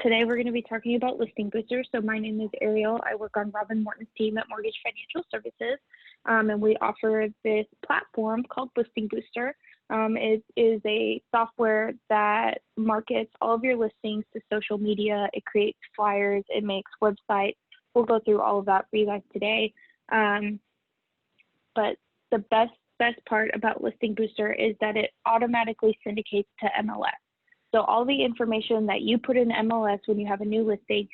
Today we're going to be talking about listing boosters. So my name is Ariel. I work on Robin Morton's team at Mortgage Financial Services, and we offer this platform called Listing Booster. It is a software that markets all of your listings to social media. It creates flyers. It makes websites. We'll go through all of that for you guys today. But the best part about Listing Booster is that it automatically syndicates to MLS. So all the information that you put in MLS when you have a new listing,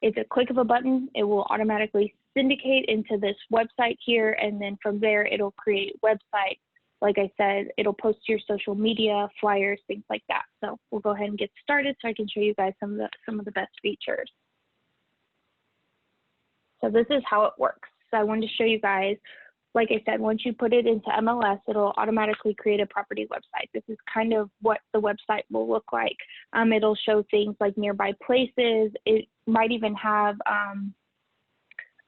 it's a click of a button. It will automatically syndicate into this website here, and then from there it'll create websites. Like I said, it'll post to your social media, flyers, things like that. So we'll go ahead and get started so I can show you guys some of the best features. So this is how it works. So I wanted to show you guys, like I said, once you put it into MLS, it'll automatically create a property website. This is kind of what the website will look like. It'll show things like nearby places. It might even have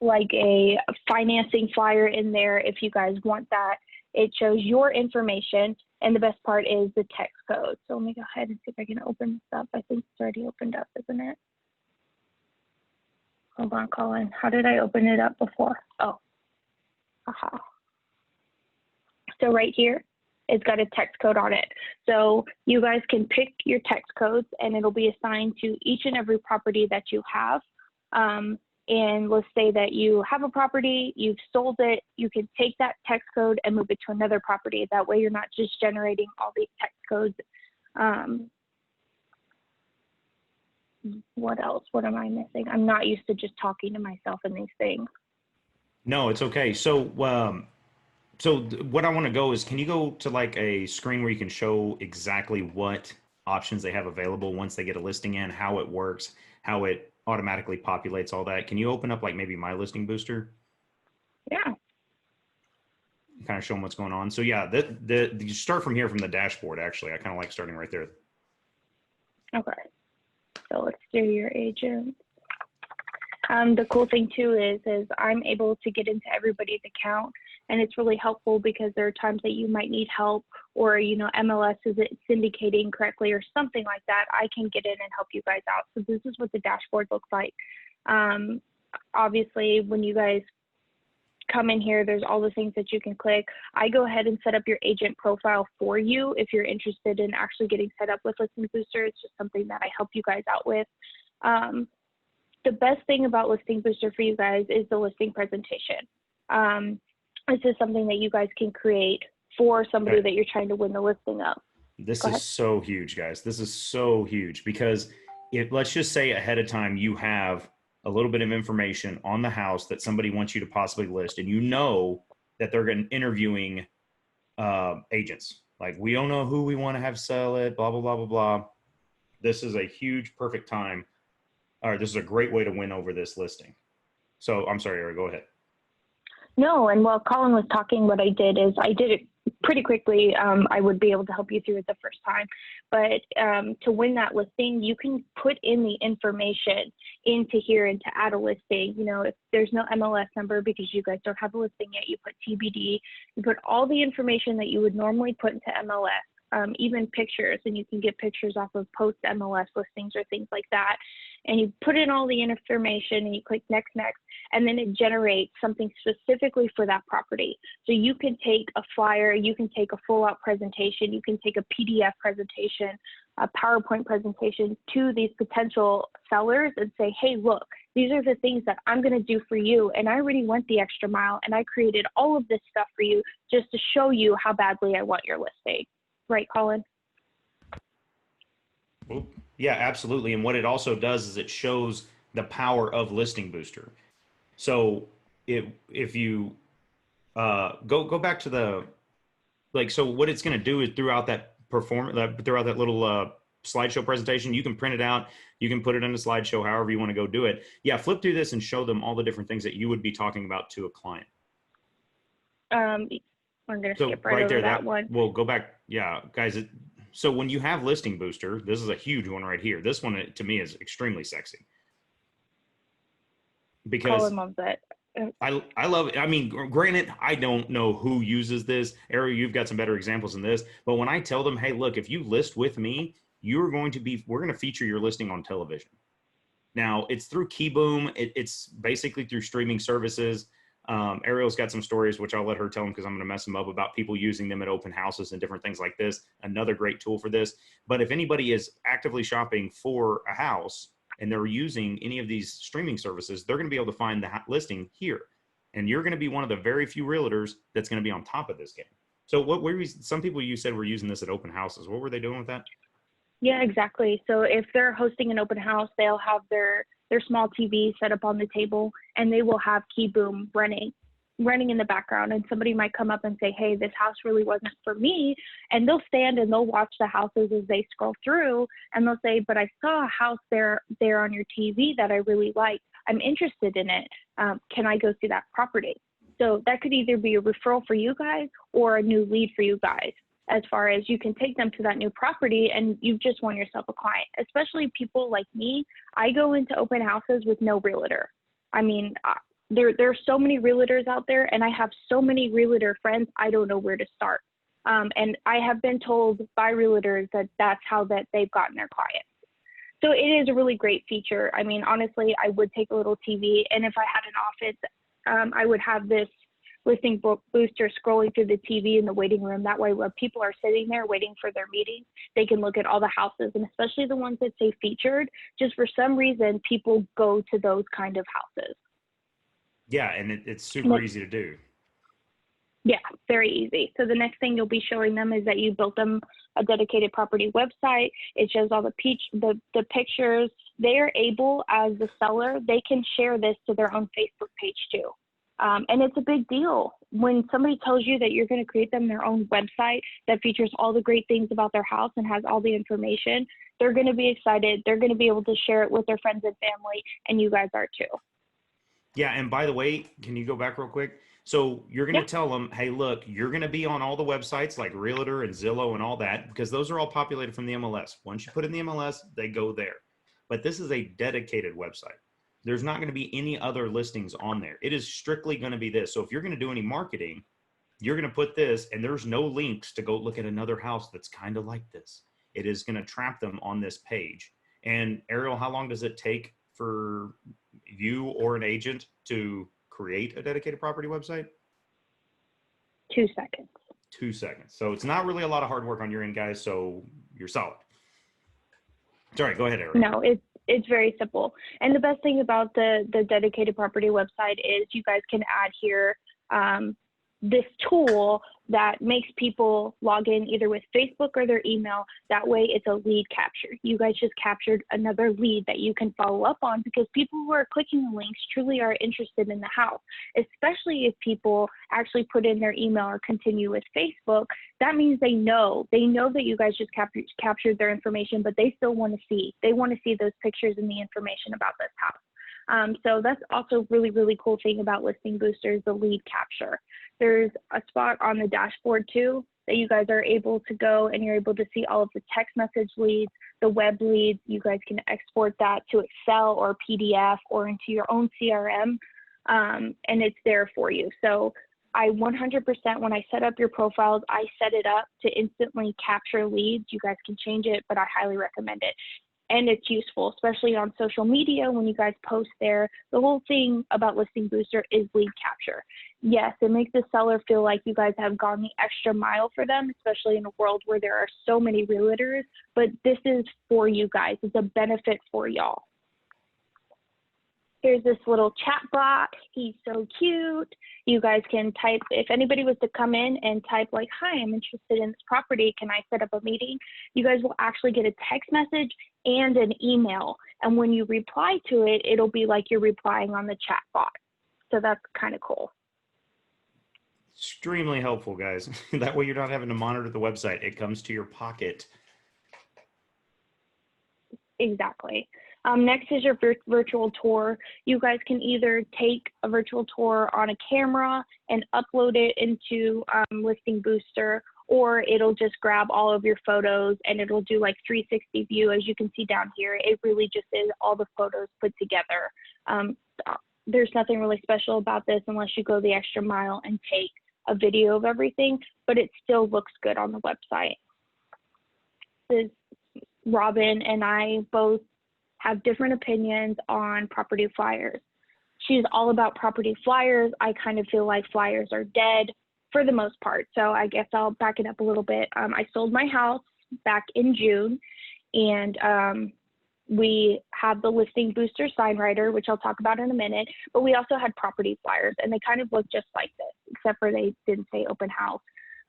like a financing flyer in there if you guys want that. It shows your information, and the best part is the text code. So let me go ahead and see if I can open this up. I think it's already opened up, isn't it? Hold on, Colin. How did I open it up before? Oh. Aha. So right here, it's got a text code on it. So you guys can pick your text codes, and it'll be assigned to each and every property that you have. And let's say that you have a property, you've sold it, you can take that text code and move it to another property. That way you're not just generating all these text codes. What else? What am I missing? I'm not used to just talking to myself in these things. No, it's okay. So what I want to go is, can you go to like a screen where you can show exactly what options they have available once they get a listing in, how it works, how it automatically populates all that? Can you open up like maybe My Listing Booster? Yeah. Kind of show them what's going on. So yeah, you start from here from the dashboard. Actually, I kind of like starting right there. Okay. So let's do your agent. The cool thing too is I'm able to get into everybody's account, and it's really helpful because there are times that you might need help, or MLS isn't syndicating correctly or something like that. I can get in and help you guys out. So this is what the dashboard looks like. Obviously, when you guys come in here, there's all the things that you can click. I go ahead and set up your agent profile for you if you're interested in actually getting set up with Listing Booster. It's just something that I help you guys out with. The best thing about Listing Booster for you guys is the listing presentation. This is something that you guys can create for somebody that you're trying to win the listing of. This is so huge, guys. This is so huge because let's just say ahead of time you have a little bit of information on the house that somebody wants you to possibly list, and you know that they're going to interviewing agents. Like, we don't know who we want to have sell it, blah, blah, blah, blah, blah. This is a huge, perfect time. All right, this is a great way to win over this listing. So I'm sorry, Ariel, go ahead. No, and while Colin was talking, what I did is I did it pretty quickly. I would be able to help you through it the first time. But to win that listing, you can put in the information into here and to add a listing. If there's no MLS number because you guys don't have a listing yet, you put TBD. You put all the information that you would normally put into MLS, even pictures, and you can get pictures off of post MLS listings or things like that. And you put in all the information and you click next, and then it generates something specifically for that property. So you can take a flyer, you can take a full out presentation, you can take a PDF presentation, a PowerPoint presentation to these potential sellers and say, hey, look, these are the things that I'm going to do for you. And I already went the extra mile, and I created all of this stuff for you just to show you how badly I want your listing. Right, Colin? Yeah, absolutely. And what it also does is it shows the power of Listing Booster. So if you go back to the, so what it's going to do is throughout that little slideshow presentation, you can print it out, you can put it in a slideshow, however you want to go do it. Yeah, flip through this and show them all the different things that you would be talking about to a client. I'm going to skip right over that one. Well, go back. Yeah, guys. So when you have Listing Booster, this is a huge one right here. This one, to me, is extremely sexy. Because Colin loves it. I love it. I mean, granted, I don't know who uses this. Ariel, you've got some better examples than this. But when I tell them, hey, look, if you list with me, we're going to feature your listing on television. Now it's through Keyboom. It's basically through streaming services. Ariel's got some stories, which I'll let her tell them because I'm going to mess them up, about people using them at open houses and different things like this. Another great tool for this. But if anybody is actively shopping for a house and they're using any of these streaming services, they're going to be able to find the listing here. And you're going to be one of the very few realtors that's going to be on top of this game. So what were some people you said were using this at open houses? What were they doing with that? Yeah, exactly. So if they're hosting an open house, they'll have their small TV set up on the table, and they will have Keyboom running in the background. And somebody might come up and say, hey, this house really wasn't for me. And they'll stand and they'll watch the houses as they scroll through, and they'll say, but I saw a house there on your TV that I really like. I'm interested in it. Can I go see that property? So that could either be a referral for you guys or a new lead for you guys, as far as you can take them to that new property and you've just won yourself a client. Especially people like me, I go into open houses with no realtor. I mean, there are so many realtors out there, and I have so many realtor friends, I don't know where to start. And I have been told by realtors that that's how that they've gotten their clients. So it is a really great feature. I mean, honestly, I would take a little TV, and if I had an office, I would have this listing booster scrolling through the TV in the waiting room. That way, when people are sitting there waiting for their meeting, they can look at all the houses, and especially the ones that say featured. Just for some reason, people go to those kind of houses. Yeah, and it's super easy to do. Yeah, very easy. So the next thing you'll be showing them is that you built them a dedicated property website. It shows all the pictures. They are able, as the seller, they can share this to their own Facebook page too. And it's a big deal when somebody tells you that you're going to create them their own website that features all the great things about their house and has all the information. They're going to be excited. They're going to be able to share it with their friends and family, and you guys are too. Yeah, and by the way, can you go back real quick? So you're going to tell them, hey, look, you're going to be on all the websites like Realtor and Zillow and all that, because those are all populated from the MLS. Once you put in the MLS, they go there. But this is a dedicated website. There's not going to be any other listings on there. It is strictly going to be this. So if you're going to do any marketing, you're going to put this, and there's no links to go look at another house that's kind of like this. It is going to trap them on this page. And Ariel, how long does it take for you or an agent to create a dedicated property website? 2 seconds. 2 seconds. So it's not really a lot of hard work on your end, guys. So you're solid. Sorry, go ahead, Ariel. No, it's very simple. And the best thing about the dedicated property website is you guys can add here this tool that makes people log in either with Facebook or their email. That way it's a lead capture. You guys just captured another lead that you can follow up on, because people who are clicking the links truly are interested in the house, especially if people actually put in their email or continue with Facebook. That means they know that you guys just captured their information, but they still want to see. They want to see those pictures and the information about this house. So that's also really, really cool thing about Listing Booster is the lead capture. There's a spot on the dashboard too that you guys are able to go and you're able to see all of the text message leads, the web leads. You guys can export that to Excel or PDF or into your own CRM, and it's there for you. So I 100%, when I set up your profiles, I set it up to instantly capture leads. You guys can change it, but I highly recommend it. And it's useful, especially on social media when you guys post there. The whole thing about Listing Booster is lead capture. Yes, it makes the seller feel like you guys have gone the extra mile for them, especially in a world where there are so many realtors, but this is for you guys. It's a benefit for y'all. Here's this little chat bot. He's so cute. You guys can type, if anybody was to come in and type like, hi, I'm interested in this property, can I set up a meeting? You guys will actually get a text message and an email. And when you reply to it, it'll be like you're replying on the chat bot. So that's kind of cool. Extremely helpful, guys. That way you're not having to monitor the website. It comes to your pocket. Exactly. Next is your virtual tour. You guys can either take a virtual tour on a camera and upload it into Listing Booster, or it'll just grab all of your photos and it'll do like 360 view. As you can see down here, it really just is all the photos put together. There's nothing really special about this unless you go the extra mile and take a video of everything, but it still looks good on the website. Robin and I both have different opinions on property flyers. She's all about property flyers. I kind of feel like flyers are dead for the most part. So I guess I'll back it up a little bit. I sold my house back in June, and we have the listing booster sign writer, which I'll talk about in a minute, but we also had property flyers, and they kind of look just like this, except for they didn't say open house.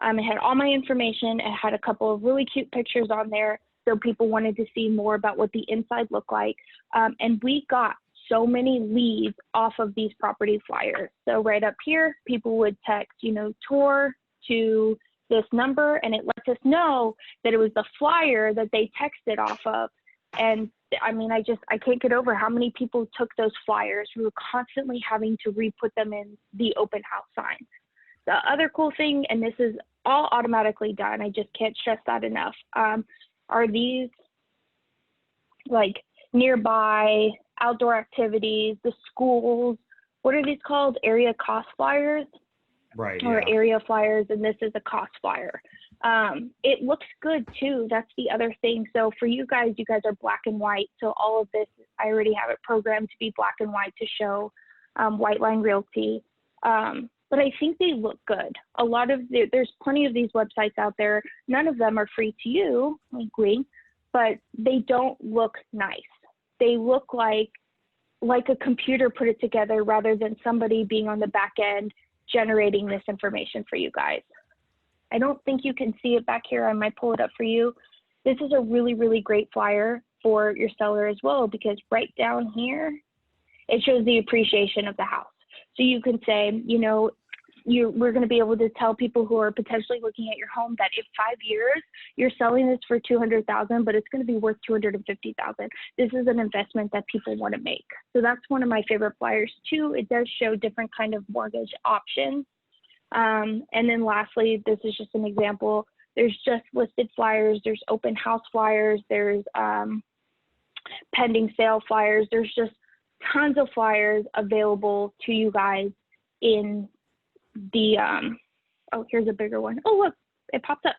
It had all my information. It had a couple of really cute pictures on there, so people wanted to see more about what the inside looked like. And we got so many leads off of these property flyers. So right up here, people would text, tour to this number, and it lets us know that it was the flyer that they texted off of. And I mean, I can't get over how many people took those flyers. We were constantly having to re-put them in the open house sign. The other cool thing, and this is all automatically done, I just can't stress that enough, are these like nearby outdoor activities, the schools, what are these called? Area cost flyers? Right. Or yeah. area flyers, and this is a cost flyer. It looks good too. That's the other thing. So for you guys are black and white. So all of this, I already have it programmed to be black and white to show White Line Realty. But I think they look good. There's plenty of these websites out there. None of them are free to you, wink, but they don't look nice. They look like a computer put it together rather than somebody being on the back end generating this information for you guys. I don't think you can see it back here. I might pull it up for you. This is a really, really great flyer for your seller as well, because right down here, it shows the appreciation of the house. So you can say, we're going to be able to tell people who are potentially looking at your home that in 5 years, you're selling this for $200,000, but it's going to be worth $250,000. This is an investment that people want to make. So that's one of my favorite flyers too. It does show different kind of mortgage options. And then lastly, this is just an example. There's just listed flyers. There's open house flyers. There's pending sale flyers. There's just tons of flyers available to you guys in the, here's a bigger one. Oh, look, it pops up.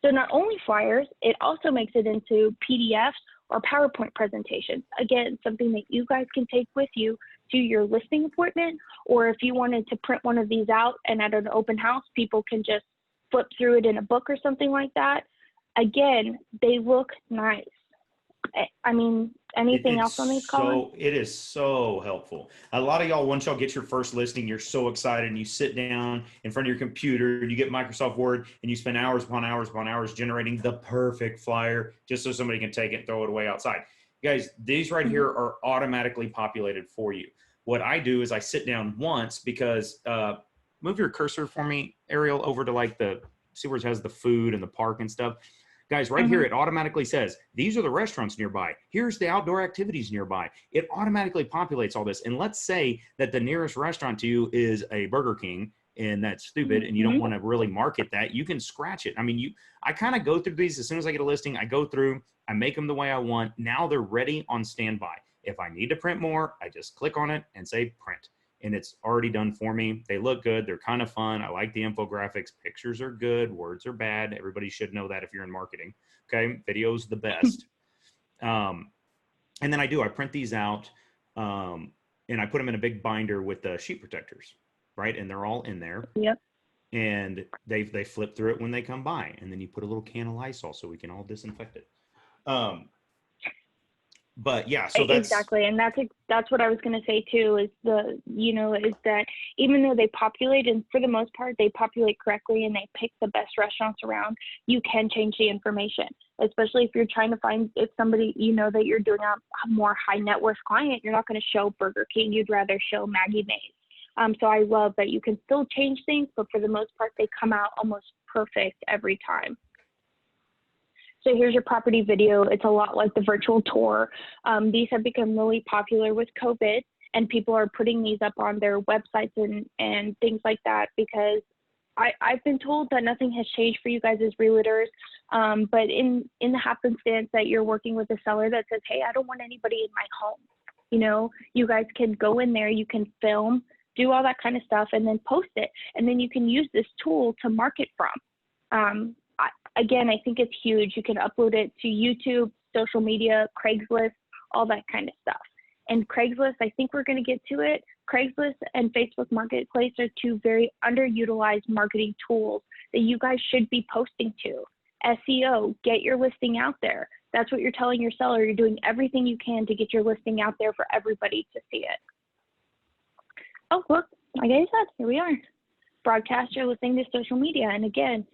So not only flyers, it also makes it into PDFs or PowerPoint presentations. Again, something that you guys can take with you to your listing appointment, or if you wanted to print one of these out and at an open house, people can just flip through it in a book or something like that. Again, they look nice. I mean, anything else on these, Colin? It is so helpful. A lot of y'all, once y'all get your first listing, you're so excited and you sit down in front of your computer and you get Microsoft Word and you spend hours upon hours upon hours generating the perfect flyer just so somebody can take it and throw it away outside. Guys, these right here are automatically populated for you. What I do is I sit down once because, move your cursor for me, Ariel, over to see where it has the food and the park and stuff. Guys, right here, it automatically says, these are the restaurants nearby. Here's the outdoor activities nearby. It automatically populates all this. And let's say that the nearest restaurant to you is a Burger King, and that's stupid, and you don't want to really market that. You can scratch it. I mean, I kind of go through these as soon as I get a listing. I go through, I make them the way I want. Now they're ready on standby. If I need to print more, I just click on it and say print. And it's already done for me. They look good. They're kind of fun. I like the infographics. Pictures are good. Words are bad. Everybody should know that if you're in marketing. Okay. Video's the best. And then I print these out and I put them in a big binder with the sheet protectors, right? And they're all in there. Yep. And they flip through it when they come by. And then you put a little can of Lysol so we can all disinfect it. But yeah, so that's exactly, and that's what I was going to say too. Is that even though they populate, and for the most part they populate correctly, and they pick the best restaurants around, you can change the information. Especially if you're trying to find if somebody that you're doing a more high net worth client, you're not going to show Burger King. You'd rather show Maggie Mae's. So I love that you can still change things, but for the most part they come out almost perfect every time. So here's your property video. It's a lot like the virtual tour. These have become really popular with COVID, and people are putting these up on their websites and things like that, because I've been told that nothing has changed for you guys as realtors. But in the happenstance that you're working with a seller that says, hey, I don't want anybody in my home. You guys can go in there, you can film, do all that kind of stuff, and then post it. And then you can use this tool to market from. Again, I think it's huge. You can upload it to YouTube, social media, Craigslist, all that kind of stuff. And Craigslist, I think we're going to get to it. Craigslist and Facebook Marketplace are two very underutilized marketing tools that you guys should be posting to. SEO, get your listing out there. That's what you're telling your seller. You're doing everything you can to get your listing out there for everybody to see it. Oh, look, like I said, here we are. Broadcast your listing to social media. And again,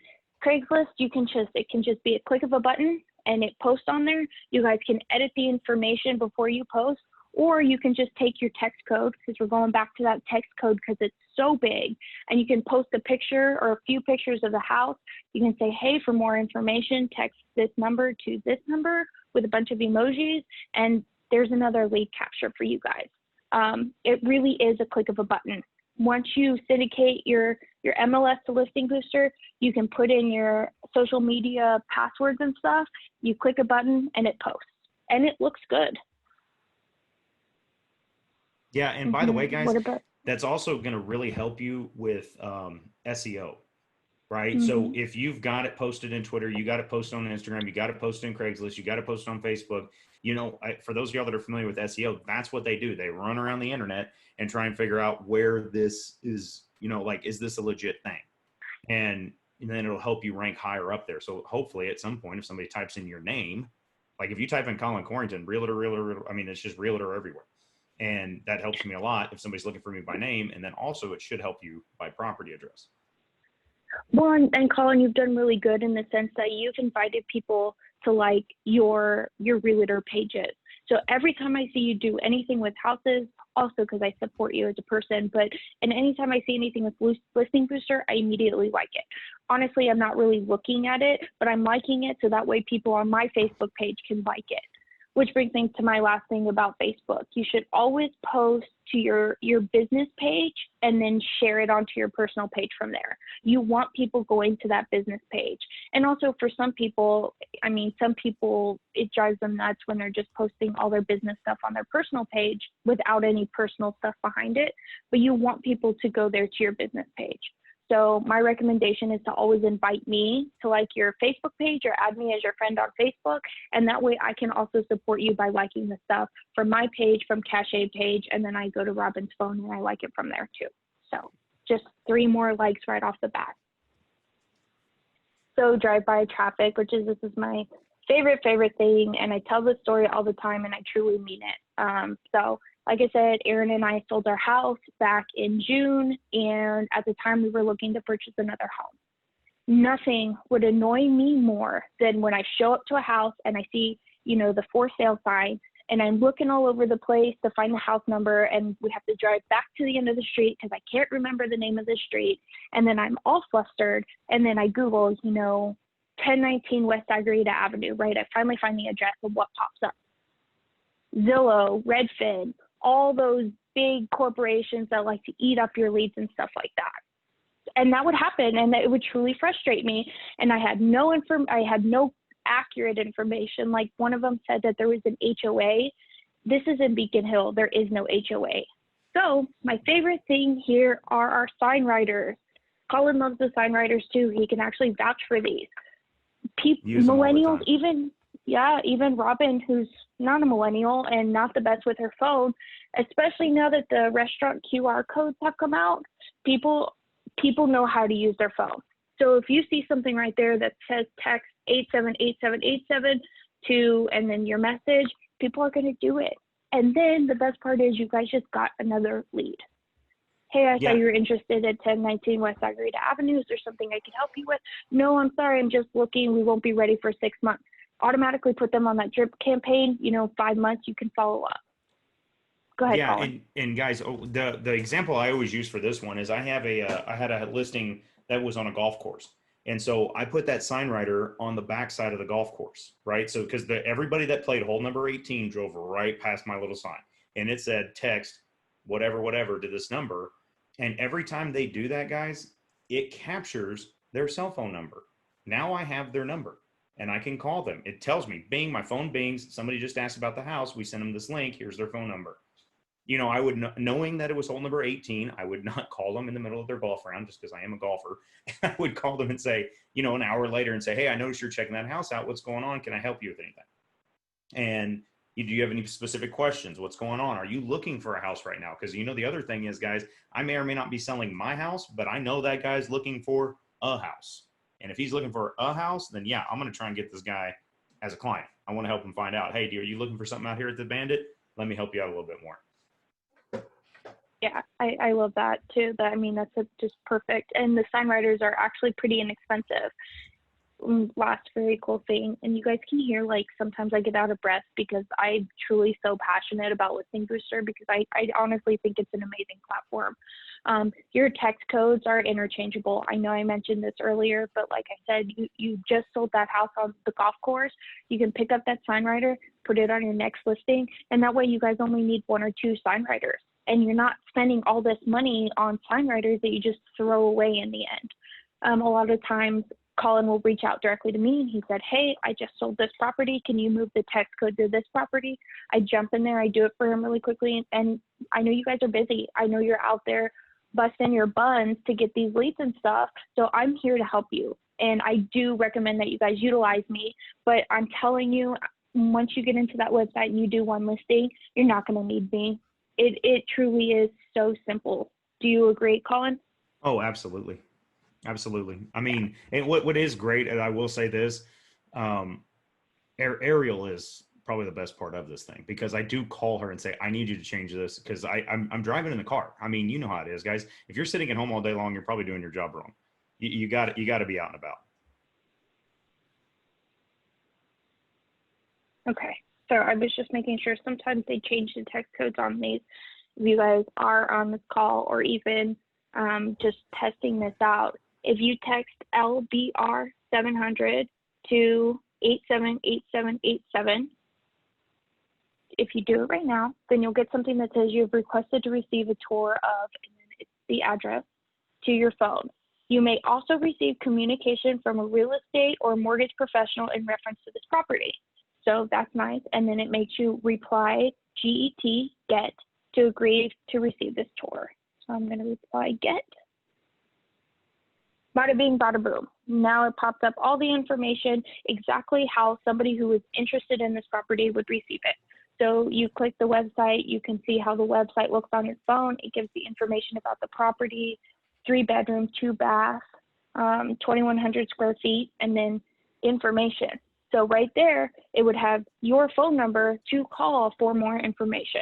Craigslist, it can just be a click of a button and it posts on there. You guys can edit the information before you post, or you can just take your text code, because we're going back to that text code because it's so big, and you can post a picture or a few pictures of the house. You can say, hey, for more information, text this number to this number with a bunch of emojis, and there's another lead capture for you guys. It really is a click of a button. Once you syndicate your MLS to Listing Booster, you can put in your social media passwords and stuff. You click a button and it posts, and it looks good. Yeah, and by the way, guys, that's also going to really help you with SEO, right? So if you've got it posted in Twitter, you got it posted on Instagram, you got it posted in Craigslist, you got it posted on Facebook. You know, for those of y'all that are familiar with SEO, that's what they do. They run around the internet and try and figure out where this is, you know, like, is this a legit thing? And then it'll help you rank higher up there. So hopefully at some point, if somebody types in your name, like if you type in Colin Corrington, realtor, I mean, it's just realtor everywhere. And that helps me a lot if somebody's looking for me by name. And then also it should help you by property address. Well, and Colin, you've done really good in the sense that you've invited people to like your realtor pages. So every time I see you do anything with houses, also because I support you as a person, and anytime I see anything with Listing Booster, I immediately like it. Honestly, I'm not really looking at it, but I'm liking it so that way people on my Facebook page can like it. Which brings me to my last thing about Facebook. You should always post to your business page and then share it onto your personal page from there. You want people going to that business page. And also for some people, it drives them nuts when they're just posting all their business stuff on their personal page without any personal stuff behind it. But you want people to go there to your business page. So my recommendation is to always invite me to like your Facebook page or add me as your friend on Facebook. And that way I can also support you by liking the stuff from my page, from Cache page, and then I go to Robin's phone and I like it from there too. So just 3 more likes right off the bat. So drive-by traffic, this is my favorite thing. And I tell this story all the time and I truly mean it. So like I said, Aaron and I sold our house back in June, and at the time we were looking to purchase another home. Nothing would annoy me more than when I show up to a house and I see, the for sale sign, and I'm looking all over the place to find the house number, and we have to drive back to the end of the street because I can't remember the name of the street, and then I'm all flustered, and then I Google, 1019 West Agarita Avenue, right? I finally find the address of what pops up. Zillow, Redfin, all those big corporations that like to eat up your leads and stuff like that. And that would happen, and it would truly frustrate me. And I had no accurate information. Like one of them said that there was an HOA. This is in Beacon Hill. There is no HOA. So my favorite thing here are our sign writers. Colin loves the sign writers too. He can actually vouch for these. Millennials, even Robin, who's not a millennial and not the best with her phone, especially now that the restaurant QR codes have come out, people know how to use their phone. So if you see something right there that says text 878787 to, and then your message, people are going to do it. And then the best part is you guys just got another lead. Hey, I saw you were interested at 1019 West Agarita Avenue. Is there something I could help you with? No, I'm sorry. I'm just looking. We won't be ready for 6 months. Automatically put them on that drip campaign. 5 months, you can follow up. Go ahead, Colin. and guys, the example I always use for this one is I had a listing that was on a golf course. And so I put that sign writer on the backside of the golf course, right? So because everybody that played hole number 18 drove right past my little sign, and it said text whatever to this number. And every time they do that, guys, it captures their cell phone number. Now I have their number and I can call them. It tells me, bing, my phone bings. Somebody just asked about the house. We sent them this link. Here's their phone number. I would, knowing that it was hole number 18, I would not call them in the middle of their golf round just because I am a golfer. I would call them and say, an hour later and say, hey, I noticed you're checking that house out. What's going on? Can I help you with anything? And Do you have any specific questions? What's going on? Are you looking for a house right now? Because the other thing is, guys, I may or may not be selling my house, but I know that guy's looking for a house. And if he's looking for a house, then yeah, I'm going to try and get this guy as a client. I want to help him find out, hey, are you looking for something out here at the Bandit? Let me help you out a little bit more. Yeah, I love that too. That's just perfect. And the sign writers are actually pretty inexpensive. Last very cool thing, and you guys can hear, like, sometimes I get out of breath because I'm truly so passionate about Listing Booster, because I honestly think it's an amazing platform. Your text codes are interchangeable. I know I mentioned this earlier, but like I said, you just sold that house on the golf course. You can pick up that sign writer, put it on your next listing, and that way you guys only need 1 or 2 sign writers, and you're not spending all this money on sign writers that you just throw away in the end. A lot of times Colin will reach out directly to me and he said, hey, I just sold this property. Can you move the text code to this property? I jump in there, I do it for him really quickly. And I know you guys are busy. I know you're out there busting your buns to get these leads and stuff. So I'm here to help you. And I do recommend that you guys utilize me, but I'm telling you, once you get into that website and you do 1 listing, you're not going to need me. It truly is so simple. Do you agree, Colin? Oh, absolutely. Absolutely. And what is great, and I will say this, Ariel is probably the best part of this thing, because I do call her and say, I need you to change this, because I'm driving in the car. You know how it is, guys. If you're sitting at home all day long, you're probably doing your job wrong. You got to be out and about. Okay. So I was just making sure. Sometimes they change the text codes on these. If you guys are on this call, or even just testing this out, if you text LBR 700 to 878787, if you do it right now, then you'll get something that says you've requested to receive a tour of, and then it's the address, to your phone. You may also receive communication from a real estate or mortgage professional in reference to this property. So that's nice. And then it makes you reply get to agree to receive this tour. So I'm going to reply get. Bada bing, bada boom. Now it pops up all the information, exactly how somebody who is interested in this property would receive it. So you click the website, you can see how the website looks on your phone. It gives the information about the property, 3 bedroom, 2 bath, 2,100 square feet, and then information. So right there, it would have your phone number to call for more information,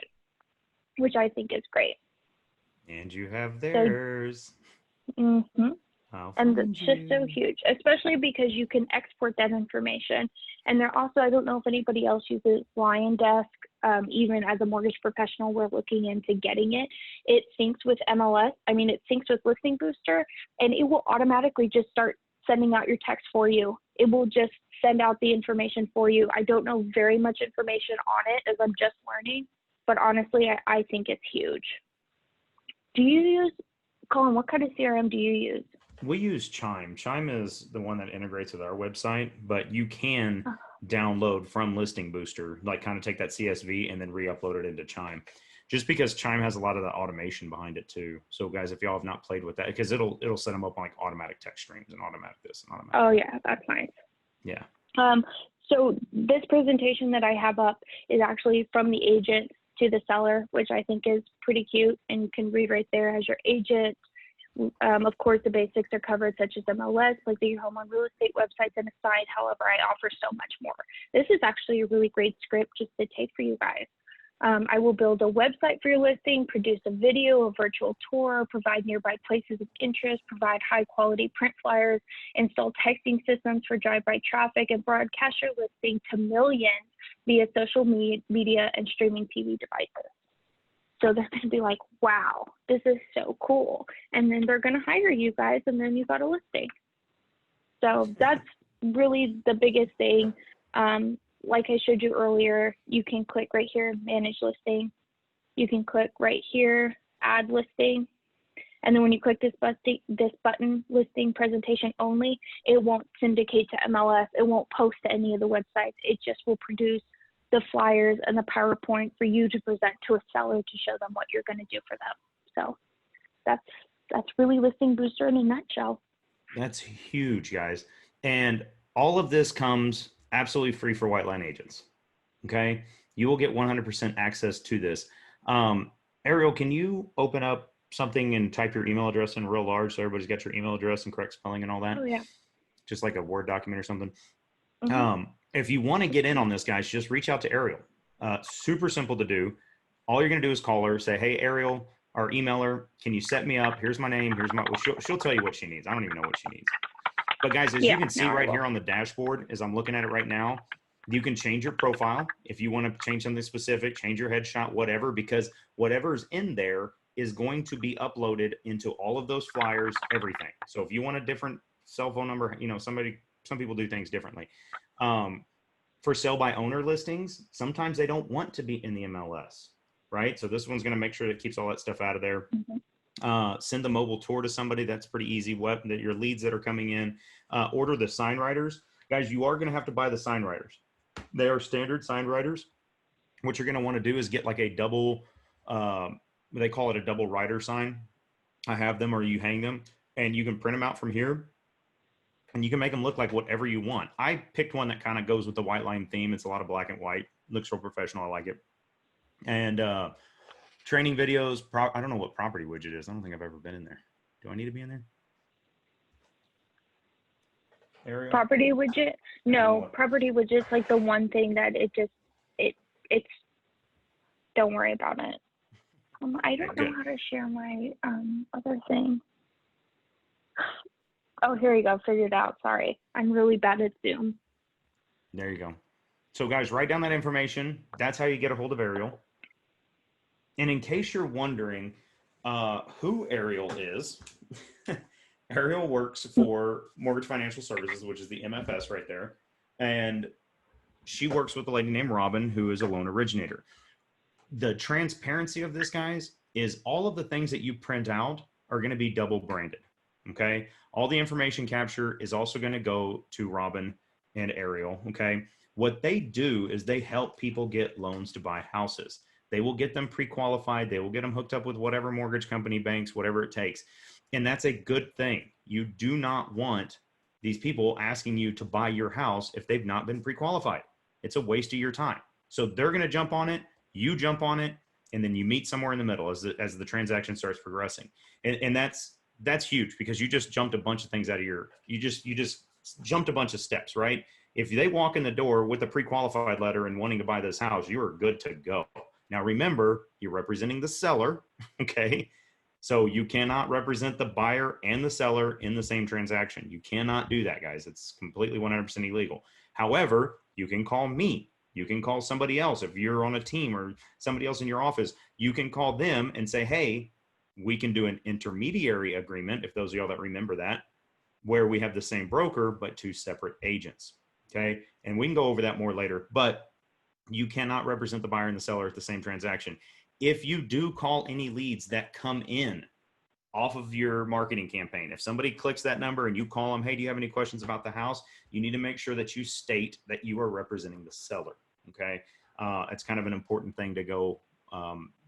which I think is great. And you have theirs. So, and it's just so you. huge, especially because you can export that information. And they're also, I don't know if anybody else uses Lion Desk. Even as a mortgage professional, we're looking into getting it. It syncs with MLS. It syncs with Listing Booster, and it will automatically just start sending out your text for you. It will just send out the information for you. I don't know very much information on it, as I'm just learning, but honestly, I think it's huge. Do you use, Colin, what kind of CRM do you use? We use Chime. Chime is the one that integrates with our website, but you can download from Listing Booster, like kind of take that CSV and then re-upload it into Chime. Just because Chime has a lot of the automation behind it too. So guys, if y'all have not played with that, because it'll set them up on like automatic text streams and automatic this and automatic. Oh yeah, that's nice. Yeah. So this presentation that I have up is actually from the agent to the seller, which I think is pretty cute, and you can read right there as your agent. Of course, the basics are covered, such as MLS, like the home on real estate websites and a site. However, I offer so much more. This is actually a really great script just to take for you guys. I will build a website for your listing, produce a video, a virtual tour, provide nearby places of interest, provide high quality print flyers, install texting systems for drive-by traffic, and broadcast your listing to millions via social media and streaming TV devices. So they're going to be like, wow, this is so cool. And then they're going to hire you guys, and then you got a listing. So that's really the biggest thing. Like I showed you earlier, you can click right here, manage listing. You can click right here, add listing. And then when you click this button, listing presentation only, it won't syndicate to MLS. It won't post to any of the websites. It just will produce the flyers and the PowerPoint for you to present to a seller to show them what you're going to do for them. So that's really Listing Booster in a nutshell. That's huge, guys. And all of this comes absolutely free for white line agents. Okay. you will get 100% access to this. Ariel, can you open up something and type your email address in real large so everybody's got your email address and correct spelling and all that? Oh yeah. Just like a Word document or something. Mm-hmm. If you want to get in on this, guys, just reach out to Ariel. Super simple to do. All you're going to do is call her, say, hey, Ariel, or email her, can you set me up? Here's my name. Here's my, well, she'll tell you what she needs. I don't even know what she needs. But guys, as you Yeah, can see no, right here on the dashboard, as I'm looking at it right now, you can change your profile. If you want to change something specific, change your headshot, whatever, because whatever's in there is going to be uploaded into all of those flyers, everything. So if you want a different cell phone number, you know, some people do things differently. For sale by owner listings, sometimes they don't want to be in the MLS, right? So this one's going to make sure that it keeps all that stuff out of there. Send the mobile tour to somebody. That's pretty easy. That your leads that are coming in. Order the sign writers. Guys, you are going to have to buy the sign writers. They are standard sign writers. What you're going to want to do is get like a double, they call it a double writer sign. I have them, or you hang them, and you can print them out from here, and you can make them look like whatever you want. I picked one that kind of goes with the white line theme. It's a lot of black and white. Looks real professional. I like it. And training videos. I don't know what property widget is. I don't think I've ever been in there. Do I need to be in there? Ariel? Property widget? No, property widget's like the one thing that it's don't worry about it. I don't know how to share my other thing. Oh, here you go. Figured it out. Sorry. I'm really bad at Zoom. There you go. So guys, write down that information. That's how you get a hold of Ariel. And in case you're wondering who Ariel is, Ariel works for Mortgage Financial Services, which is the MFS right there. And she works with a lady named Robin, who is a loan originator. The transparency of this, guys, is all of the things that you print out are going to be double branded. Okay. All the information capture is also going to go to Robin and Ariel. Okay. What they do is they help people get loans to buy houses. They will get them pre-qualified. They will get them hooked up with whatever mortgage company, banks, whatever it takes. And that's a good thing. You do not want these people asking you to buy your house if they've not been pre-qualified. It's a waste of your time. So they're going to jump on it. You jump on it, and then you meet somewhere in the middle as the transaction starts progressing. And that's huge, because you just jumped a bunch of things out of you just jumped a bunch of steps, right? If they walk in the door with a pre-qualified letter and wanting to buy this house, you are good to go. Now, remember, you're representing the seller, okay? So you cannot represent the buyer and the seller in the same transaction. You cannot do that, guys. It's completely 100% illegal. However, you can call me. You can call somebody else. If you're on a team or somebody else in your office, you can call them and say, hey, we can do an intermediary agreement, if those of y'all that remember that, where we have the same broker, but two separate agents, okay? And we can go over that more later, but you cannot represent the buyer and the seller at the same transaction. If you do call any leads that come in off of your marketing campaign, if somebody clicks that number and you call them, hey, do you have any questions about the house? You need to make sure that you state that you are representing the seller, okay? It's kind of an important thing to go,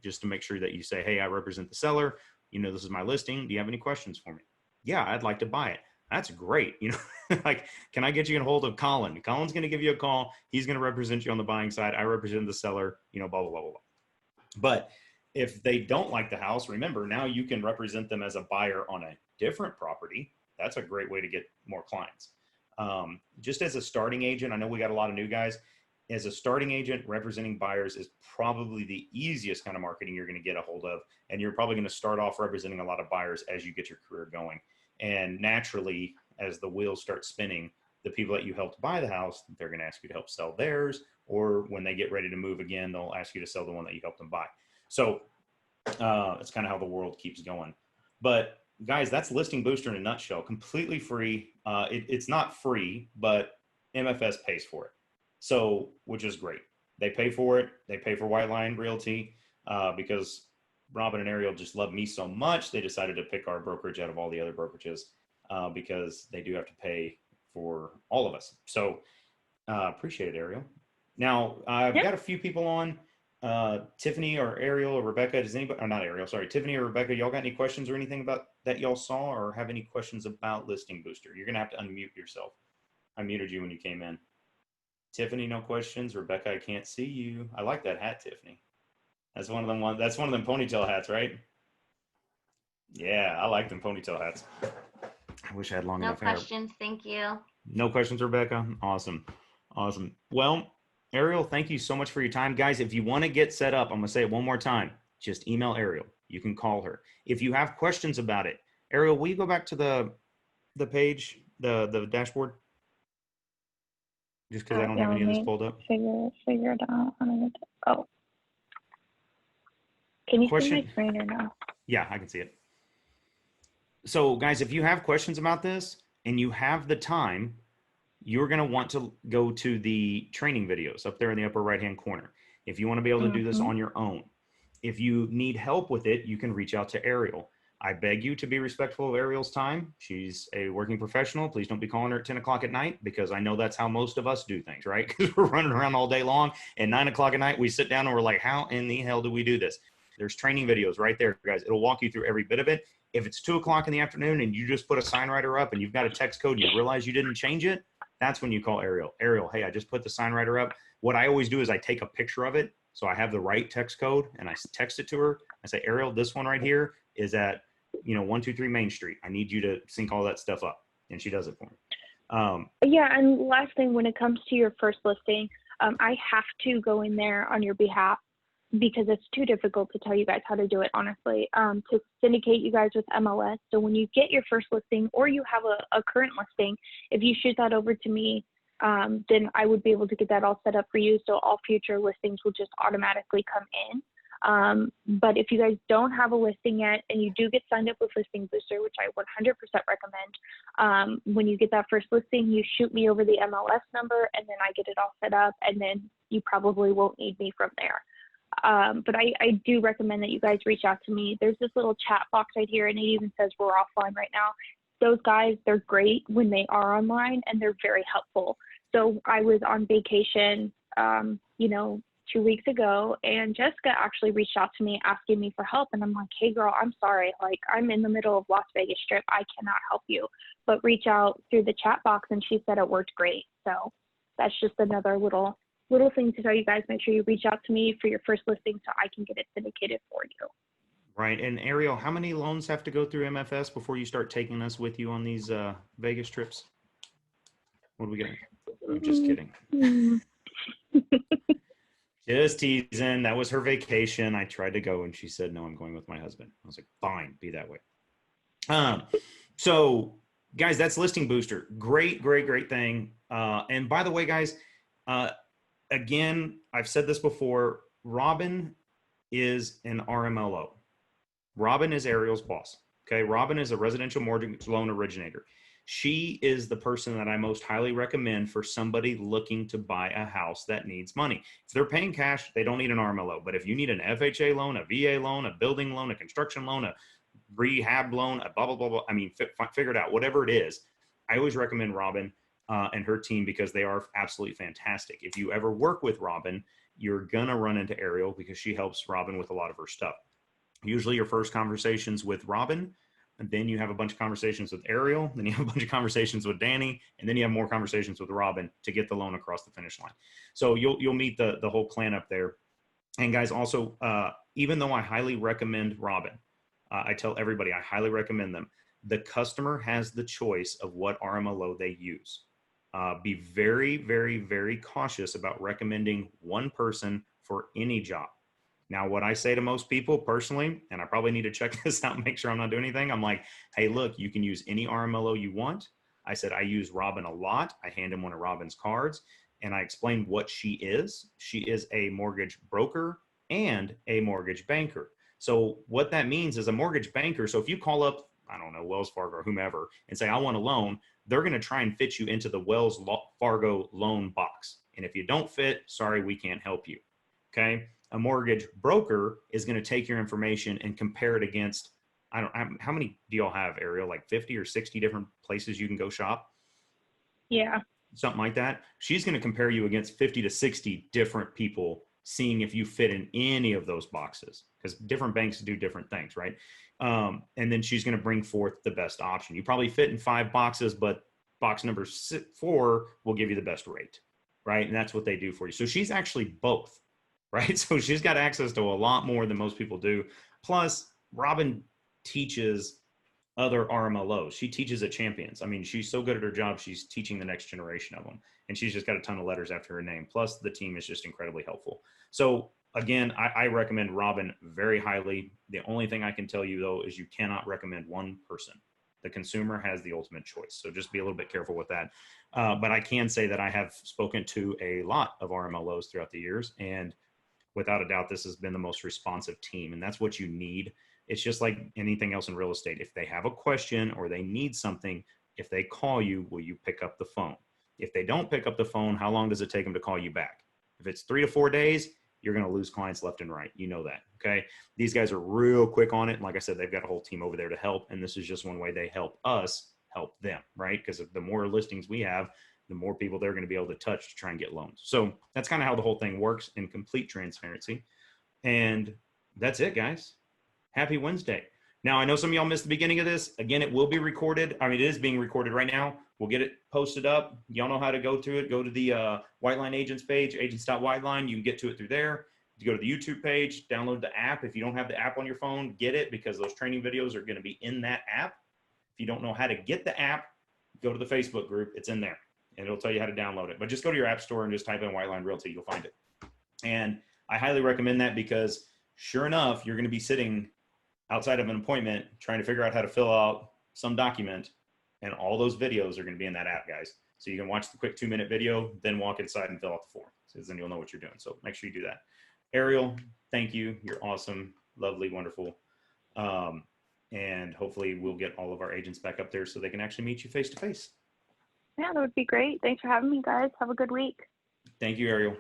just to make sure that you say, hey, I represent the seller. You know, this is my listing. Do you have any questions for me? Yeah, I'd like to buy it. That's great. You know, like, can I get you in hold of Colin? Colin's going to give you a call. He's going to represent you on the buying side. I represent the seller, you know, blah, blah, blah, blah, blah. But if they don't like the house, remember, now you can represent them as a buyer on a different property. That's a great way to get more clients. Just as a starting agent, I know we got a lot of new guys. As a starting agent, representing buyers is probably the easiest kind of marketing you're going to get a hold of. And you're probably going to start off representing a lot of buyers as you get your career going. And naturally, as the wheels start spinning, the people that you helped buy the house, they're going to ask you to help sell theirs. Or when they get ready to move again, they'll ask you to sell the one that you helped them buy. So it's kind of how the world keeps going. But guys, that's Listing Booster in a nutshell. Completely free. It's not free, but MFS pays for it. So, which is great. They pay for it. They pay for White Line Realty because Robin and Ariel just love me so much. They decided to pick our brokerage out of all the other brokerages because they do have to pay for all of us. So appreciate it, Ariel. Now, I've got a few people on. Tiffany or Ariel or Rebecca, does anybody, or not Ariel, sorry, Tiffany or Rebecca, y'all got any questions or anything about that y'all saw, or have any questions about Listing Booster? You're going to have to unmute yourself. I muted you when you came in. Tiffany, no questions. Rebecca, I can't see you. I like that hat, Tiffany. That's one of them. That's one of them ponytail hats, right? Yeah, I like them ponytail hats. I wish I had long No enough hair. questions, thank you. No questions, Rebecca. Awesome. Awesome. Well, Ariel, thank you so much for your time. Guys, if you want to get set up, I'm going to say it one more time. Just email Ariel. You can call her. If you have questions about it, Ariel, will you go back to the page, the dashboard? Just because I don't have any of this pulled up. Figure it out. Oh. Can you see my screen or no? Yeah, I can see it. So, guys, if you have questions about this and you have the time, you're going to want to go to the training videos up there in the upper right-hand corner. If you want to be able to do this on your own. If you need help with it, you can reach out to Ariel. I beg you to be respectful of Ariel's time. She's a working professional. Please don't be calling her at 10 o'clock at night, because I know that's how most of us do things, right? Because we're running around all day long, and 9 o'clock at night, we sit down and we're like, how in the hell do we do this? There's training videos right there, guys. It'll walk you through every bit of it. If it's 2 o'clock in the afternoon and you just put a sign writer up and you've got a text code and you realize you didn't change it, that's when you call Ariel. Ariel, hey, I just put the sign writer up. What I always do is I take a picture of it, so I have the right text code, and I text it to her. I say, Ariel, this one right here is at 123 Main Street. I need you to sync all that stuff up, and she does it for me. Yeah, and last thing, when it comes to your first listing, I have to go in there on your behalf because it's too difficult to tell you guys how to do it, honestly, to syndicate you guys with MLS. So when you get your first listing, or you have a current listing, if you shoot that over to me, then I would be able to get that all set up for you. So all future listings will just automatically come in. But if you guys don't have a listing yet and you do get signed up with Listing Booster, which I 100% recommend, when you get that first listing, you shoot me over the MLS number, and then I get it all set up, and then you probably won't need me from there. But I do recommend that you guys reach out to me. There's this little chat box right here, and it even says we're offline right now. Those guys, they're great when they are online, and they're very helpful. So I was on vacation, 2 weeks ago, and Jessica actually reached out to me asking me for help. And I'm like, hey girl, I'm sorry. Like, I'm in the middle of Las Vegas Strip. I cannot help you, but reach out through the chat box. And she said it worked great. So that's just another little thing to tell you guys. Make sure you reach out to me for your first listing so I can get it syndicated for you. Right. And Ariel, how many loans have to go through MFS before you start taking us with you on these Vegas trips? What are we getting? I'm just kidding. Just teasing. That was her vacation. I tried to go and she said, no, I'm going with my husband. I was like, fine, be that way. So guys, that's Listing Booster. Great thing. And by the way, guys, again, I've said this before, Robin is an RMLO. Robin is Ariel's boss. Okay. Robin is a residential mortgage loan originator. She is the person that I most highly recommend for somebody looking to buy a house that needs money. If they're paying cash, they don't need an RMLO. But if you need an FHA loan, a VA loan, a building loan, a construction loan, a rehab loan, a blah, blah, blah, blah. I mean, figure it out, whatever it is. I always recommend Robin and her team because they are absolutely fantastic. If you ever work with Robin, you're going to run into Ariel because she helps Robin with a lot of her stuff. Usually your first conversations with Robin, and then you have a bunch of conversations with Ariel, then you have a bunch of conversations with Danny, and then you have more conversations with Robin to get the loan across the finish line. So you'll meet the whole clan up there. And guys, also, even though I highly recommend Robin, I tell everybody I highly recommend them, the customer has the choice of what RMLO they use. Be very, very, very cautious about recommending one person for any job. Now, what I say to most people personally, and I probably need to check this out and make sure I'm not doing anything, I'm like, hey, look, you can use any RMLO you want. I said, I use Robin a lot. I hand him one of Robin's cards and I explain what she is. She is a mortgage broker and a mortgage banker. So what that means is a mortgage banker. So if you call up, I don't know, Wells Fargo or whomever and say, I want a loan, they're going to try and fit you into the Wells Fargo loan box. And if you don't fit, sorry, we can't help you. Okay. A mortgage broker is going to take your information and compare it against, how many do y'all have, Ariel? Like 50 or 60 different places you can go shop? Yeah. Something like that. She's going to compare you against 50 to 60 different people, seeing if you fit in any of those boxes, because different banks do different things, right? And then she's going to bring forth the best option. You probably fit in 5 boxes, but box number 4 will give you the best rate. right? And that's what they do for you. So she's actually both, right? So she's got access to a lot more than most people do. Plus, Robin teaches other RMLOs. She teaches at champions. I mean, she's so good at her job, she's teaching the next generation of them. And she's just got a ton of letters after her name. Plus, the team is just incredibly helpful. So, again, I recommend Robin very highly. The only thing I can tell you, though, is you cannot recommend one person. The consumer has the ultimate choice. So just be a little bit careful with that. But I can say that I have spoken to a lot of RMLOs throughout the years. And without a doubt, this has been the most responsive team. And that's what you need. It's just like anything else in real estate. If they have a question or they need something, if they call you, will you pick up the phone? If they don't pick up the phone, how long does it take them to call you back? If it's 3 to 4 days, you're going to lose clients left and right. You know that. Okay. These guys are real quick on it. And like I said, they've got a whole team over there to help. And this is just one way they help us help them, right? Because the more listings we have, the more people they're going to be able to touch to try and get loans. So that's kind of how the whole thing works in complete transparency. And that's it, guys. Happy Wednesday. Now, I know some of y'all missed the beginning of this. Again, it will be recorded. I mean, it is being recorded right now. We'll get it posted up. Y'all know how to go to it. Go to the White Line Agents page, agents.whiteline. You can get to it through there. You go to the YouTube page, download the app. If you don't have the app on your phone, get it, because those training videos are going to be in that app. If you don't know how to get the app, go to the Facebook group. It's in there, and it'll tell you how to download it. But just go to your app store and just type in White Line Realty. You'll find it. And I highly recommend that, because sure enough, you're going to be sitting outside of an appointment trying to figure out how to fill out some document, and all those videos are going to be in that app, guys. So you can watch the quick 2-minute video, then walk inside and fill out the form, so then you'll know what you're doing. So make sure you do that. Ariel, thank you. You're awesome, lovely, wonderful. And hopefully we'll get all of our agents back up there so they can actually meet you face to face. Yeah, that would be great. Thanks for having me, guys. Have a good week. Thank you, Ariel.